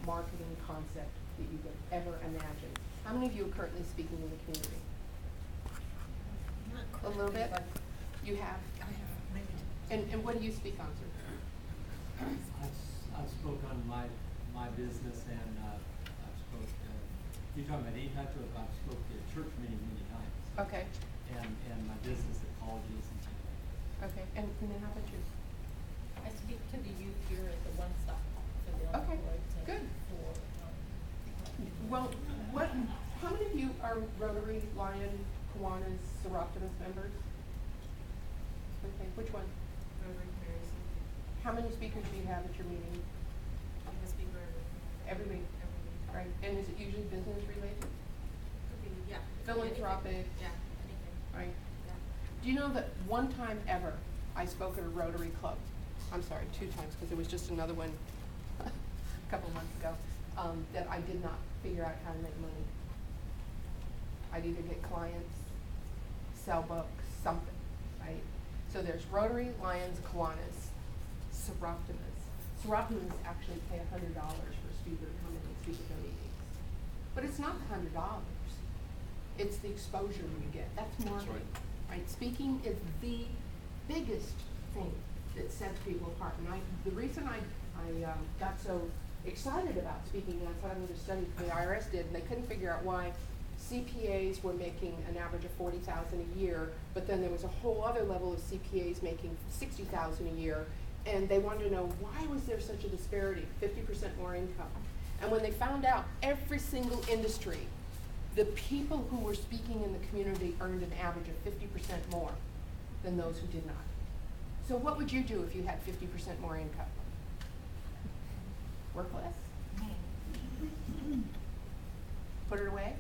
marketing concept that you could ever imagine. How many of you are currently speaking in the community? Not A little bit? but You have? I have maybe. And what do you speak on, sir? I've spoke on my business and I've spoke, you're talking about APAC, or I've spoke at church many times. Okay, And my business at colleges and things like that. okay. And then how about you? I speak to the youth here at the One Stop for the Okay, unemployed. good. For, Well, how many of you are Rotary, Lion, Kiwanis, Seroptimus members? Okay, which one? Rotary Comparison. How many speakers do you have at your meeting? I have a speaker Every week, every week. right? And is it usually business related? Could be, yeah. Philanthropic, Yeah, anything. right? Yeah. Do you know that one time ever I spoke at a Rotary Club? I'm sorry, 2 times, because there was just another one a couple months ago, that I did not figure out how to make money. I'd either get clients, sell books, something, right? So there's Rotary, Lions, Kiwanis, Seroptimus. Seroptimus actually pay $100 for a speaker to come in and speak at their meetings. But it's not the $100. It's the exposure you get. That's marketing, right? Speaking is the biggest thing that sets people apart. And the reason I got so excited about speaking, and I thought I would have studied the IRS did, and they couldn't figure out why CPAs were making an average of $40,000 a year, but then there was a whole other level of CPAs making $60,000 a year, and they wanted to know why was there such a disparity, 50% more income. And when they found out every single industry, the people who were speaking in the community earned an average of 50% more than those who did not. So what would you do if you had 50% more income? Work less? Put it away?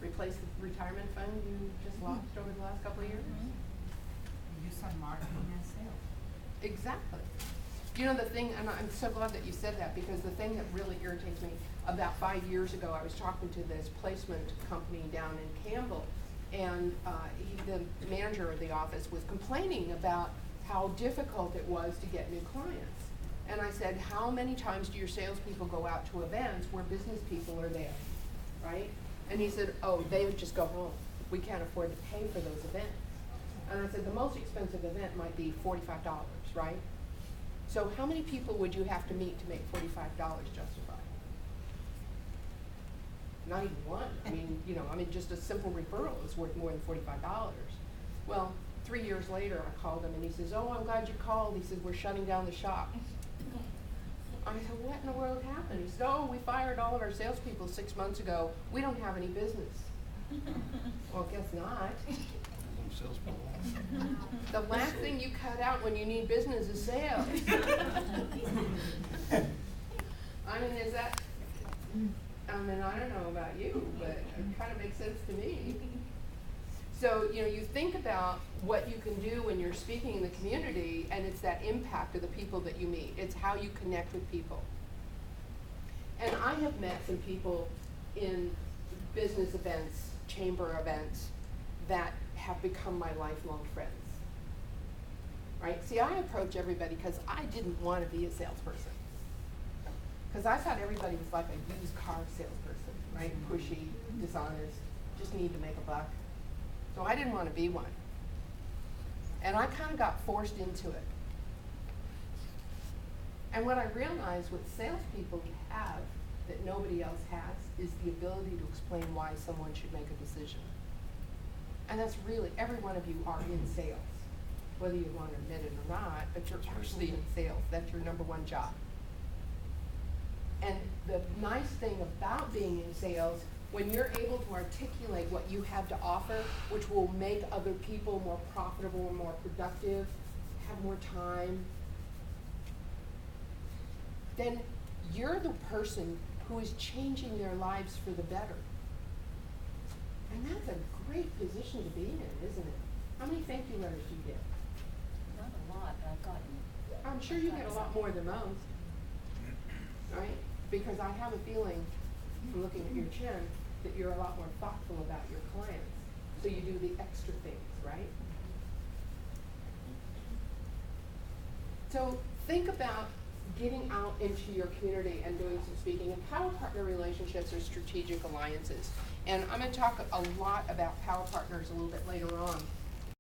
Replace the retirement fund you just lost over the last couple of years? Use some marketing and sales. Exactly. You know the thing, and I'm so glad that you said that, because the thing that really irritates me, about 5 years ago, I was talking to this placement company down in Campbell, and the manager of the office was complaining about how difficult it was to get new clients. And I said, how many times do your salespeople go out to events where business people are there, right? And he said, oh, they would just go home. We can't afford to pay for those events. And I said, the most expensive event might be $45, right? So how many people would you have to meet to make $45 justified? Not even one. I mean, just a simple referral is worth more than $45. Well, 3 years later, I called him and he says, oh, I'm glad you called. He says, we're shutting down the shop. I said, what in the world happened? He said, oh, we fired all of our salespeople 6 months ago. We don't have any business. Well, guess not. The last thing you cut out when you need business is sales. I mean, I don't know about you, but it kind of makes sense to me. So, you think about what you can do when you're speaking in the community, and it's that impact of the people that you meet. It's how you connect with people. And I have met some people in business events, chamber events, that have become my lifelong friends. Right? See, I approach everybody because I didn't want to be a salesperson. Because I thought everybody was like a used car salesperson, right? Pushy, dishonest, just need to make a buck. So I didn't want to be one. And I kind of got forced into it. And what I realized what salespeople have that nobody else has is the ability to explain why someone should make a decision. And that's really, every one of you are in sales, whether you want to admit it or not, but you're actually in sales. That's your number one job. And the nice thing about being in sales, when you're able to articulate what you have to offer, which will make other people more profitable and more productive, have more time, then you're the person who is changing their lives for the better. And that's a great position to be in, isn't it? How many thank you letters do you get? not a lot, but I've gotten. I'm sure you get a lot more than most, right? Because I have a feeling, from looking at your chin, that you're a lot more thoughtful about your clients. So you do the extra things, right? So think about getting out into your community and doing some speaking. And power partner relationships are strategic alliances. And I'm gonna talk a lot about power partners a little bit later on.